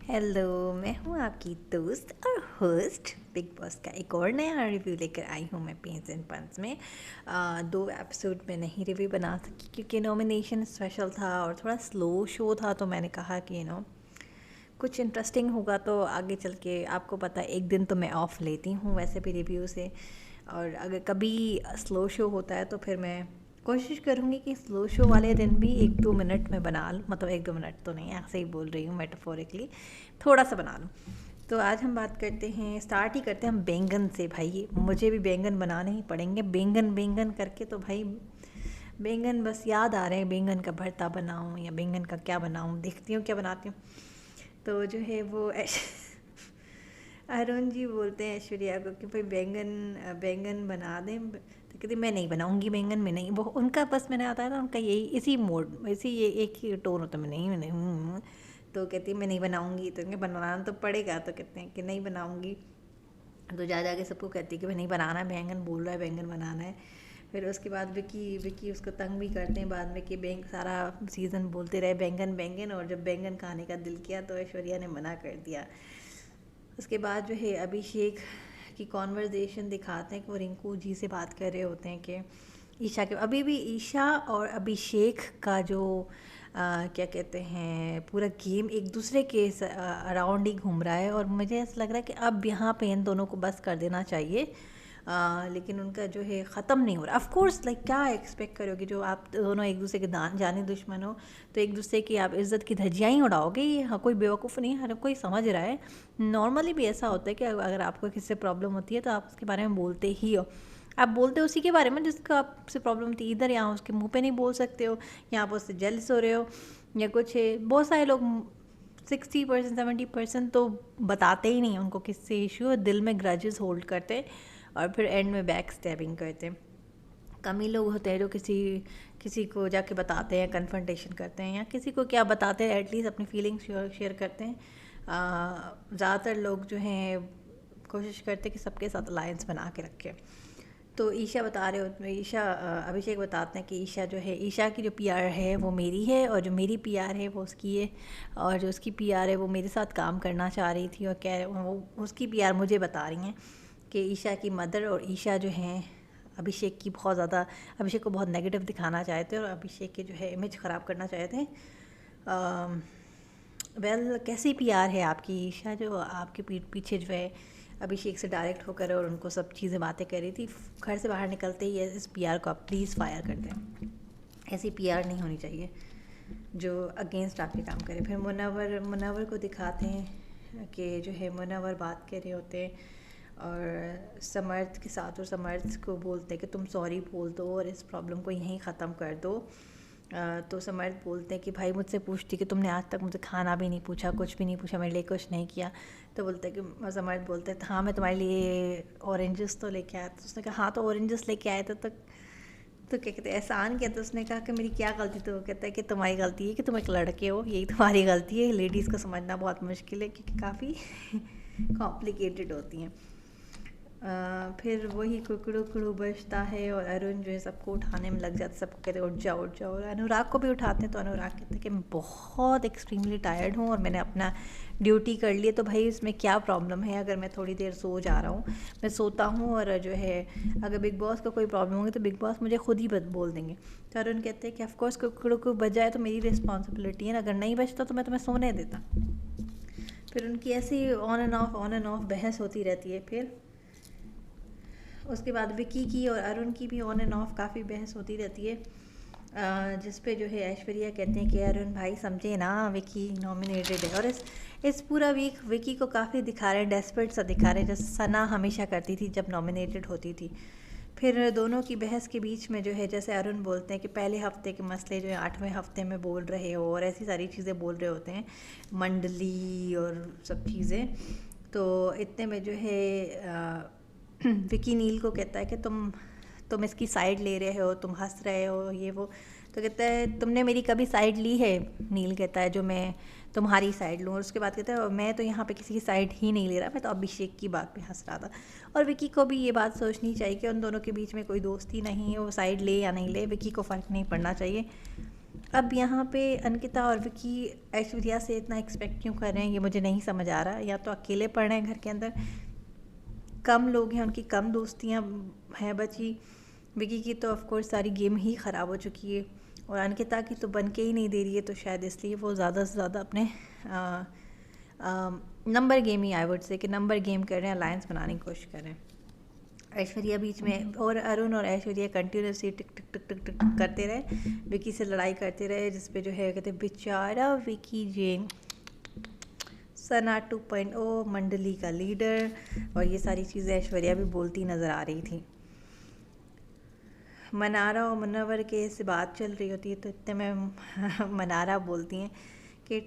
Hello, मैं हूँ आपकी दोस्त और होस्ट बिग बॉस का एक और नया रिव्यू लेकर आई हूँ मैं पेंस एंड पंस में। 2 एपिसोड में नहीं रिव्यू बना सकी क्योंकि नॉमिनेशन स्पेशल था और थोड़ा स्लो शो था, तो मैंने कहा कि कुछ इंटरेस्टिंग होगा तो आगे चल के। आपको पता है एक दिन तो मैं ऑफ लेती हूँ वैसे भी रिव्यू से, और अगर कभी स्लो शो होता है तो फिर मैं कोशिश करूँगी कि स्लो शो वाले दिन भी 1-2 मिनट में बना लूँ, मतलब 1-2 मिनट तो नहीं, ऐसे ही बोल रही हूँ मेटाफोरिकली, थोड़ा सा बना लूँ। तो आज हम बात करते हैं, स्टार्ट ही करते हैं हम बैंगन से। भाई मुझे भी बैंगन बनाने ही पड़ेंगे, बैंगन बैंगन करके तो भाई बैंगन बस याद आ रहे हैं। बैंगन का भरता बनाऊँ या बैंगन का क्या बनाऊँ, देखती हूँ क्या बनाती हूँ। तो जो है वो अरुण जी बोलते हैं ऐश्वर्या को कि भाई बैंगन बैंगन बना दें, तो कहती मैं नहीं बनाऊंगी बैंगन में, नहीं। वो उनका बस, मैंने आता है ना उनका यही इसी मोड इसी ये एक ही टोन होता है, मैं नहीं तो कहती है मैं नहीं बनाऊंगी, तो उनके बनाना तो पड़ेगा, तो कहते हैं कि नहीं बनाऊंगी। तो जा जाके सबको कहती है कि भाई नहीं बनाना है, बैंगन बोल रहा है बैंगन बनाना है। फिर उसके बाद विकी विकी उसको तंग भी करते हैं बाद में कि सारा सीज़न बोलते रहे बैंगन बैंगन, और जब बैंगन खाने का दिल किया तो ऐश्वर्या ने मना कर दिया। उसके बाद जो है अभिषेक की कॉन्वर्जेसन दिखाते हैं कि वो रिंकू जी से बात कर रहे होते हैं कि ईशा के, अभी भी ईशा और अभिषेक का जो क्या कहते हैं पूरा गेम एक दूसरे के अराउंड ही घूम रहा है, और मुझे ऐसा लग रहा है कि अब यहाँ पे इन दोनों को बस कर देना चाहिए। लेकिन उनका जो है ख़त्म नहीं हो रहा। ऑफ कोर्स लाइक क्या एक्सपेक्ट करोगे, जो आप दोनों एक दूसरे के जाने दुश्मन हो तो एक दूसरे की आप इज़्ज़त की धज्जियाँ ही उड़ाओगे। ये हाँ, कोई बेवकूफ़ नहीं, हर कोई समझ रहा है। नॉर्मली भी ऐसा होता है कि अगर आपको किसी से प्रॉब्लम होती है तो आप उसके बारे में बोलते ही हो। आप बोलते हो उसी के बारे में जिसका आपसे प्रॉब्लम थी, इधर यहाँ उसके मुंह पे नहीं बोल सकते हो, यहाँ पर उससे जेलस हो रहे हो या कुछ है। बहुत सारे लोग 60% 70% तो बताते ही नहीं उनको किससे इशू है, दिल में ग्रजेस होल्ड करते हैं और फिर एंड में बैक स्टैबिंग करते हैं। कम ही लोग होते हैं जो किसी किसी को जाके बताते हैं, कन्फ्रंटेशन करते हैं, या किसी को क्या बताते हैं, एटलीस्ट अपनी फीलिंग्स शेयर करते हैं। ज़्यादातर लोग जो हैं कोशिश करते हैं कि सबके साथ अलायंस बना के रखें। तो ईशा बता रहे हो, अभिषेक बताते हैं कि ईशा जो है, ईशा की जो पीआर है वो मेरी है, और जो मेरी पीआर है वो उसकी है, और जो उसकी पीआर है वो मेरे साथ काम करना चाह रही थी, और कह वो उसकी पीआर मुझे बता रही हैं कि ईशा की मदर और ईशा जो हैं अभिषेक की बहुत ज़्यादा, अभिषेक को बहुत नेगेटिव दिखाना चाहते थे और अभिषेक के जो है इमेज ख़राब करना चाहते हैं। वेल कैसी पीआर है आपकी ईशा, जो आपके पीठ पीछे जो है अभिषेक से डायरेक्ट होकर और उनको सब चीज़ें बातें कर रही थी। घर से बाहर निकलते ही इस पीआर को आप प्लीज़ फायर कर दें। ऐसी पीआर नहीं होनी चाहिए जो अगेंस्ट आपके काम करे। फिर मुनव्वर को दिखाते हैं कि जो है मुनव्वर बात कर रहे होते हैं और समर्थ के साथ, और समर्थ को बोलते हैं कि तुम सॉरी बोल दो और इस प्रॉब्लम को यहीं ख़त्म कर दो। तो समर्थ बोलते हैं कि भाई मुझसे पूछती कि तुमने आज तक मुझे खाना भी नहीं पूछा, कुछ भी नहीं पूछा, मेरे लिए कुछ नहीं किया। तो बोलते हैं कि समर्थ बोलते हैं हाँ मैं तुम्हारे लिए ऑरेंजेस तो लेके आया। तो उसने कहा हाँ तो ऑरेंजेस लेके आए थे, तो क्या कहते हैं एहसान किया। तो उसने कहा कि मेरी क्या गलती, तो वो कहता है कि तुम्हारी गलती है कि तुम एक लड़के हो, यही तुम्हारी गलती है। लेडीज़ को समझना बहुत मुश्किल है क्योंकि काफ़ी कॉम्प्लिकेटेड होती हैं। फिर वही कुकड़ू बजता है और अरुण जो है सबको उठाने में लग जाता है, सबको कहते हैं उठ जाओ, और अनुराग को भी उठाते हैं। तो अनुराग कहते हैं कि मैं बहुत एक्सट्रीमली टायर्ड हूँ और मैंने अपना ड्यूटी कर ली है, तो भाई इसमें क्या प्रॉब्लम है अगर मैं थोड़ी देर सो जा रहा हूँ, मैं सोता हूँ, और जो है अगर बिग बॉस का कोई प्रॉब्लम होगी तो बिग बॉस मुझे खुद ही बोल देंगे। तो अरुण कहते हैं कि ऑफकोर्स कुकड़ू को बज जाए तो मेरी रिस्पॉन्सिबिलिटी है, अगर नहीं बजता तो मैं तुम्हें सोने देता। फिर उनकी ऐसी ऑन एंड ऑफ बहस होती रहती है। फिर उसके बाद विकी की और अरुण की भी ऑन एंड ऑफ काफ़ी बहस होती रहती है, जिस पे जो है ऐश्वर्या कहते हैं कि अरुण भाई समझे ना, विकी नॉमिनेटेड है। और इस पूरा वीक विकी को काफ़ी दिखा रहे हैं, डेस्परेट सा दिखा रहे हैं, जैसे सना हमेशा करती थी जब नॉमिनेटेड होती थी। फिर दोनों की बहस के बीच में जो है जैसे अरुण बोलते हैं कि पहले हफ्ते के मसले जो है 8वें हफ्ते में बोल रहे हो, और ऐसी सारी चीज़ें बोल रहे होते हैं, मंडली और सब चीज़ें। तो इतने में जो है विकी नील को कहता है कि तुम इसकी साइड ले रहे हो, तुम हंस रहे हो, ये वो। तो कहता है तुमने मेरी कभी साइड ली है, नील कहता है, जो मैं तुम्हारी साइड लूँ। और उसके बाद कहता है मैं तो यहाँ पे किसी की साइड ही नहीं ले रहा, मैं तो अभिषेक की बात पे हंस रहा था। और विकी को भी ये बात सोचनी चाहिए कि उन दोनों के बीच में कोई दोस्ती नहीं है, वो साइड ले या नहीं ले, विकी को फ़र्क नहीं पड़ना चाहिए। अब यहाँ पे अंकिता और विकी ऐश्वर्या से इतना एक्सपेक्ट क्यों कर रहे हैं, ये मुझे नहीं समझ आ रहा। या तो अकेले पढ़ रहे हैं घर के अंदर, कम लोग हैं, उनकी कम दोस्तियाँ हैं बची। विकी की तो ऑफ कोर्स सारी गेम ही ख़राब हो चुकी है, और अंकिता की तो बन के ही नहीं दे रही है, तो शायद इसलिए वो ज़्यादा से ज़्यादा अपने number game he, I would say कि नंबर गेम कर रहे हैं, अलायंस बनाने की कोशिश कर रहे हैं। ऐश्वर्या बीच में, और अरुण और ऐश्वर्या कंटिन्यूसली टिक टिक टिक टिक टिक करते रहे, विकी से लड़ाई करते रहे, जिस पे जो है कहते बेचारा विकी जैन सना 2.0 मंडली का लीडर, और ये सारी चीज़ें ऐश्वर्या भी बोलती नज़र आ रही थी। मनारा और मुन्नवर के से बात चल रही होती है, तो इतने में मनारा बोलती हैं कि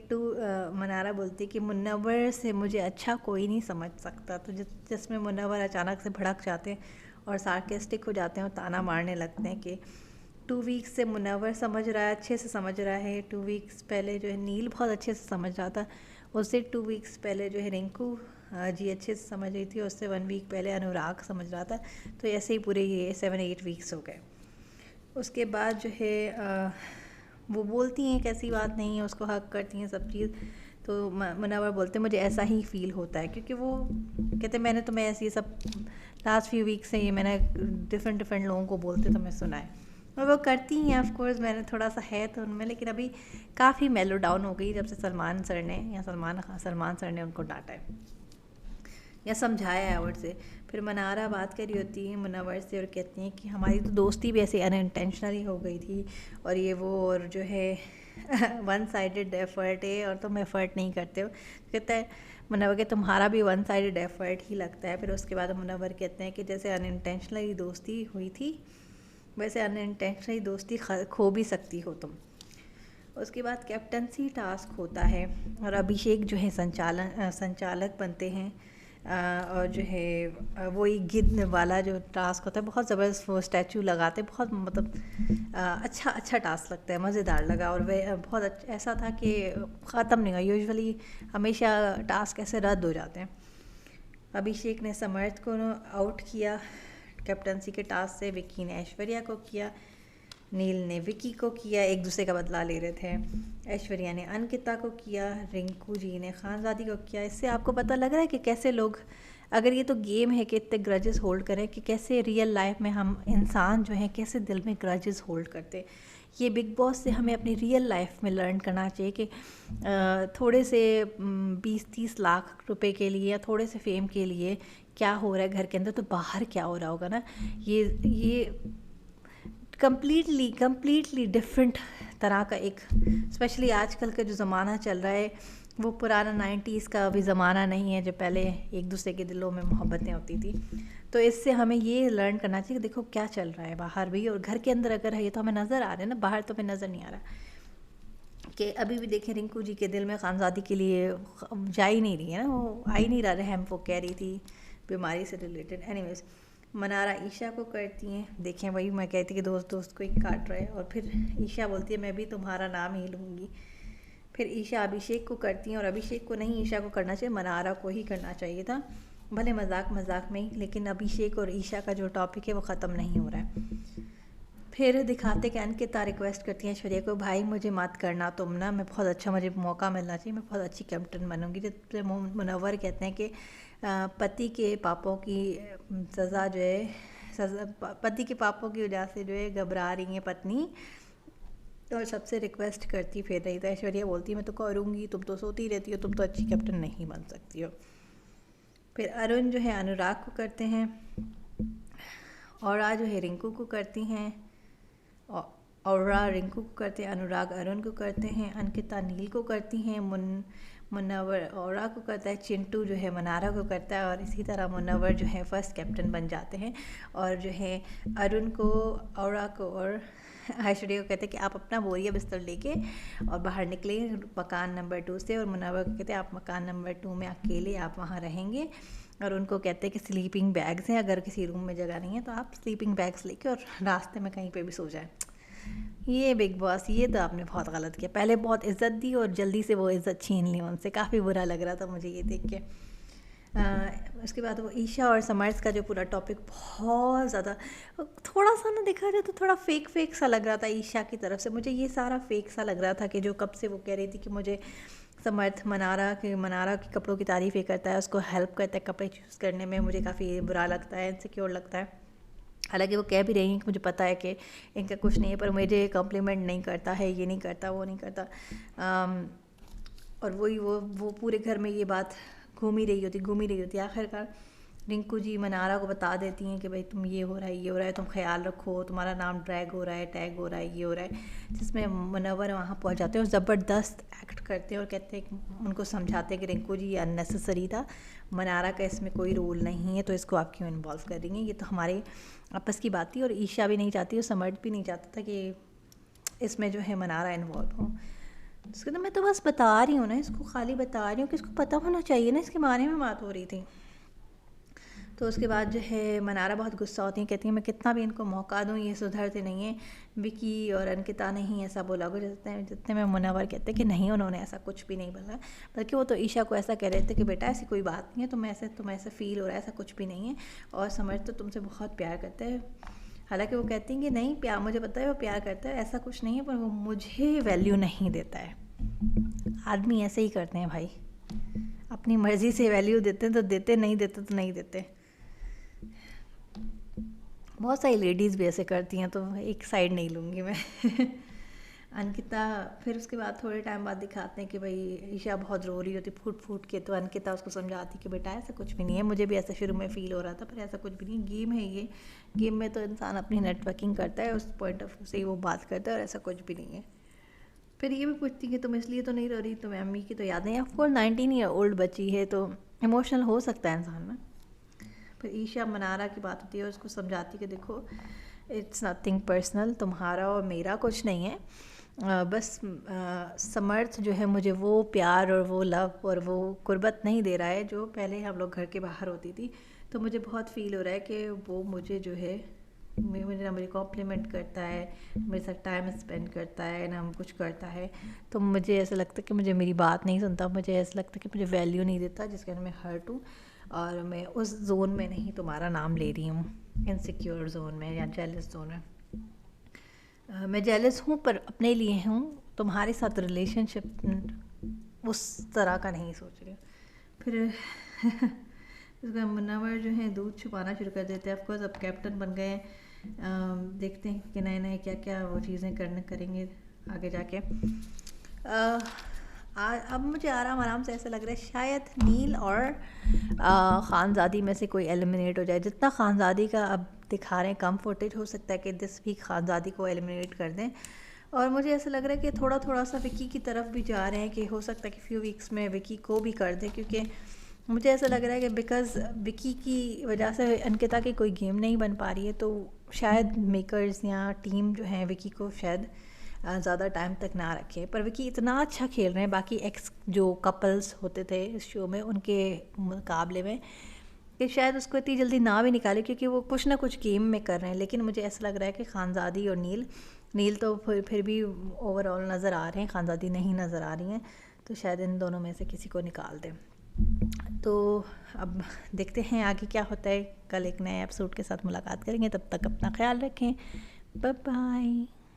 मनारा बोलती है कि मुन्नवर से मुझे अच्छा कोई नहीं समझ सकता। तो जिसमें मुन्नवर अचानक से भड़क जाते हैं और सार्केस्टिक हो जाते हैं और ताना मारने लगते हैं कि 2 वीक्स से मुन्नवर समझ रहा है, अच्छे से समझ रहा है। 2 वीक्स पहले जो है नील बहुत अच्छे से समझ रहा था, उससे 2 वीक्स पहले जो है रिंकू जी अच्छे से समझ रही थी, उससे 1 वीक पहले अनुराग समझ रहा था। तो ऐसे ही पूरे ये 7-8 वीक्स हो गए। उसके बाद जो है वो बोलती हैं कैसी बात नहीं है, उसको हक करती हैं सब चीज़। तो मुनव्वर बोलते मुझे ऐसा ही फ़ील होता है, क्योंकि वो कहते मैंने तो मैं ऐसी सब लास्ट फ्यू वीक से ये मैंने डिफरेंट लोगों को बोलते तो मैं सुना है, और वो करती हैं ऑफ कोर्स। मैंने थोड़ा सा है तो उनमें, लेकिन अभी काफ़ी मेलो डाउन हो गई जब से सलमान सर ने उनको डांटा है या समझाया है अवार्ड से। फिर मनारा बात करी होती है मुनव्वर से और कहती हैं कि हमारी तो दोस्ती भी ऐसे अनइंटेंशनली हो गई थी, और ये वो, और जो है वन साइडेड एफर्ट है और तुम एफर्ट नहीं करते हो। कहता है मुनव्वर के तुम्हारा भी वन साइडेड एफर्ट ही लगता है। फिर उसके बाद मुनव्वर कहते हैं कि जैसे अनइंटेंशनली दोस्ती हुई थी वैसे अनइंटेंशनली दोस्ती खो भी सकती हो तुम। उसके बाद कैप्टनसी टास्क होता है और अभिषेक जो है संचालक बनते हैं, और जो है वो एक गिद्ध वाला जो टास्क होता है, बहुत ज़बरदस्त वो स्टैचू लगाते, बहुत मतलब अच्छा टास्क लगता है, मज़ेदार लगा। और वह बहुत ऐसा था कि ख़त्म नहीं हुआ। यूजुअली हमेशा टास्क ऐसे रद्द हो जाते हैं। अभिषेक ने समर्थ को आउट किया कैप्टनसी के टास्क से, विक्की ने ऐश्वर्या को किया, नील ने विक्की को किया, एक दूसरे का बदला ले रहे थे। ऐश्वर्या ने अंकिता को किया, रिंकू जी ने खानजादी को किया। इससे आपको पता लग रहा है कि कैसे लोग, अगर ये तो गेम है कि इतने ग्रजेस होल्ड करें, कि कैसे रियल लाइफ में हम इंसान जो हैं कैसे दिल में ग्रजेस होल्ड करते। ये बिग बॉस से हमें अपनी रियल लाइफ में लर्न करना चाहिए कि थोड़े से 20-30 लाख रुपए के लिए या थोड़े से फेम के लिए क्या हो रहा है घर के अंदर, तो बाहर क्या हो रहा होगा ना। ये कम्प्लीटली डिफरेंट तरह का एक, स्पेशली आजकल का जो ज़माना चल रहा है वो पुराना 90s का अभी ज़माना नहीं है, जो पहले एक दूसरे के दिलों में मोहब्बतें होती थी। तो इससे हमें ये लर्न करना चाहिए कि देखो क्या चल रहा है बाहर भी, और घर के अंदर अगर है ये तो हमें नज़र आ रहा है ना, बाहर तो हमें नज़र नहीं आ रहा। कि अभी भी देखें रिंकू जी के दिल में खानजादी के लिए जा ही नहीं रही है ना, वो आ ही नहीं रहा रहम, वो कह रही थी बीमारी से रिलेटेड। एनीवेज मनारा ईशा को करती हैं, देखें वही मैं कहती कि दोस्त को ही काट रहे हैं, और फिर ईशा बोलती है मैं भी तुम्हारा नाम ही लूँगी। फिर ईशा अभिषेक को करती हैं, और अभिषेक को नहीं ईशा को करना चाहिए, मनारा को ही करना चाहिए था, भले मजाक में ही, लेकिन अभिषेक और ईशा का जो टॉपिक है वो ख़त्म नहीं हो रहा है। फिर दिखाते कि अंकिता रिक्वेस्ट करती हैं ऐश्वर्या को, भाई मुझे मत करना तुम ना, मैं बहुत अच्छा, मुझे मौका मिलना चाहिए, मैं बहुत अच्छी कैप्टन बनूंगी। जब मुनव्वर कहते हैं कि पति के पापों की सज़ा जो है, पति के पापों की वजह से जो है घबरा रही है पत्नी, और सबसे रिक्वेस्ट करती फिर रही। तो ऐश्वर्या बोलती है मैं तो करूँगी, तुम तो सोती रहती हो, तुम तो अच्छी कैप्टन नहीं बन सकती हो। फिर अरुण जो है अनुराग को करते हैं, और जो है रिंकू को करती हैं, और रिंकू को करते हैं, अनुराग अरुण को करते हैं, अंकिता नील को करती हैं, मुनव्वर औरा को करता है, चिंटू जो है मनारा को करता है, और इसी तरह मुनव्वर जो है फर्स्ट कैप्टन बन जाते हैं। और जो है अरुण को, औरा को और ऐश्वर्या को कहते हैं कि आप अपना बोरिया बिस्तर लेके और बाहर निकले मकान नंबर 2 से, और मुनव्वर को कहते हैं आप मकान नंबर 2 में अकेले आप वहाँ रहेंगे, और उनको कहते हैं कि स्लीपिंग बैग्स हैं, अगर किसी रूम में जगह नहीं है तो आप स्लीपिंग बैग्स लेके और रास्ते में कहीं पे भी सो जाएं। ये बिग बॉस, ये तो आपने बहुत गलत किया। पहले बहुत इज़्ज़त दी और जल्दी से वो इज़्ज़त छीन ली उनसे, काफ़ी बुरा लग रहा था मुझे ये देख के। उसके बाद वो ईशा और समर्स का जो पूरा टॉपिक बहुत ज़्यादा, थोड़ा सा ना देखा जाए तो थोड़ा फेक फेक सा लग रहा था ईशा की तरफ से। मुझे ये सारा फेक सा लग रहा था कि जो कब से वो कह रही थी कि मुझे समर्थ मनारा के कपड़ों की तारीफ़ ये करता है, उसको हेल्प करता है कपड़े चूज़ करने में, मुझे काफ़ी बुरा लगता है, इनसिक्योर लगता है। हालांकि वो कह भी रही हैं कि मुझे पता है कि इनका कुछ नहीं है, पर मुझे कॉम्प्लीमेंट नहीं करता है, ये नहीं करता, वो नहीं करता। और वही वो पूरे घर में ये बात घूम ही रही होती। आखिरकार रिंकू जी मनारा को बता देती हैं कि भाई तुम ये हो रहा है, तुम ख्याल रखो, तुम्हारा नाम ड्रैग हो रहा है, टैग हो रहा है, ये हो रहा है। जिसमें मुनव्वर वहाँ पहुँच जाते हैं और ज़बरदस्त एक्ट करते हैं और कहते हैं, उनको समझाते हैं कि रिंकू जी ये अननेसेसरी था, मनारा का इसमें कोई रोल नहीं है, तो इसको आप क्यों इन्वॉल्व कर रही हैं, ये तो हमारे आपस की बात थी। और ईशा भी नहीं चाहती और समर्थ भी नहीं चाहता था कि इसमें जो है मनारा इन्वॉल्व हो। उसके तो मैं तो बस बता रही हूँ ना, इसको खाली बता रही हूँ कि इसको पता होना चाहिए ना, इसके बारे में बात हो रही थी। तो उसके बाद जो है मनारा बहुत गुस्सा होती हैं, कहती हैं मैं कितना भी इनको मौका दूँ ये सुधरते नहीं हैं। विकी और अंकिता ने ही ऐसा बोला को, जितने में मुनव्वर कहते हैं कि नहीं, उन्होंने ऐसा कुछ भी नहीं बोला, बल्कि वो तो ईशा को ऐसा कह रहे थे कि बेटा ऐसी कोई बात नहीं है, तुम्हें ऐसा फील हो रहा है, ऐसा कुछ भी नहीं है, और समझ तो तुमसे बहुत प्यार करता है। हालांकि वो कहती हैं कि नहीं प्यार, मुझे पता है वो प्यार करता है, ऐसा कुछ नहीं है, पर वो मुझे वैल्यू नहीं देता है। आदमी ऐसे ही करते हैं भाई, अपनी मर्ज़ी से वैल्यू देते हैं तो देते, नहीं देते तो नहीं देते। बहुत सारी लेडीज़ भी ऐसे करती हैं, तो एक साइड नहीं लूँगी मैं। अंकिता फिर उसके बाद थोड़े टाइम बाद दिखाते हैं कि भाई ईशा बहुत रो रही होती फूट फूट के, तो अंकिता उसको समझाती कि बेटा ऐसा कुछ भी नहीं है, मुझे भी ऐसा शुरू में फ़ील हो रहा था, पर ऐसा कुछ भी नहीं, गेम है ये, गेम में तो इंसान अपनी नेटवर्किंग करता है, उस पॉइंट ऑफ व्यू से वो बात करता है, और ऐसा कुछ भी नहीं है। फिर ये भी पूछती कि तुम इसलिए तो नहीं रो रही, तुम्हें अम्मी की तो याद नहीं। ऑफकोर्स 19 ईयर ओल्ड बच्ची है, तो इमोशनल हो सकता है इंसान में। फिर ईशा मनारा की बात होती है, उसको समझाती कि देखो इट्स नथिंग पर्सनल, तुम्हारा और मेरा कुछ नहीं है, बस समर्थ जो है मुझे वो प्यार और वो लव और वो कुर्बत नहीं दे रहा है जो पहले हम लोग घर के बाहर होती थी। तो मुझे बहुत फ़ील हो रहा है कि वो मुझे जो है मुझे ना मुझे कॉम्प्लीमेंट करता है, मेरे साथ टाइम स्पेंड करता है ना, कुछ करता है, तो मुझे ऐसा लगता है कि मुझे मेरी बात नहीं सुनता, मुझे ऐसा लगता है कि मुझे वैल्यू नहीं देता, जिसके कारण मैं हर्ट हूँ, और मैं उस जोन में नहीं तुम्हारा नाम ले रही हूँ, इनसिक्योर जोन में या जेलस जोन में। मैं जेलस हूँ पर अपने लिए हूँ, तुम्हारे साथ रिलेशनशिप उस तरह का नहीं सोच रही हूँ। फिर उसका मुनव्वर जो है दूध छुपाना शुरू कर देते हैं। ऑफकोर्स अब कैप्टन बन गए हैं, देखते हैं कि नए नए क्या क्या वो चीज़ें करेंगे आगे जाके। अब मुझे आराम से ऐसा लग रहा है शायद नील और ख़ानज़ादी में से कोई एलिमिनेट हो जाए। जितना ख़ानज़ादी का अब दिखा रहे हैं कम फुटेज, हो सकता है कि दिस वीक ख़ानज़ादी को एलिमिनेट कर दें। और मुझे ऐसा लग रहा है कि थोड़ा सा विकी की तरफ भी जा रहे हैं कि हो सकता है कि फ्यू वीक्स में विकी को भी कर दें, क्योंकि मुझे ऐसा लग रहा है कि बिकॉज़ विकी की वजह से अंकिता की कोई गेम नहीं बन पा रही है, तो शायद मेकर्स या टीम जो है विकी को शायद ज़्यादा टाइम तक ना रखे। पर विकी इतना अच्छा खेल रहे हैं बाकी एक्स जो कपल्स होते थे इस शो में उनके मुकाबले में, कि शायद उसको इतनी जल्दी ना भी निकाले, क्योंकि वो कुछ ना कुछ गेम में कर रहे हैं। लेकिन मुझे ऐसा लग रहा है कि ख़ानज़ादी और नील तो फिर भी ओवरऑल नज़र आ रहे हैं, ख़ानज़ादी नहीं नज़र आ रही हैं, तो शायद इन दोनों में से किसी को निकाल दें। तो अब देखते हैं आगे क्या होता है। कल एक नए एपिसोड के साथ मुलाकात करेंगे, तब तक अपना ख्याल रखें। Bye bye.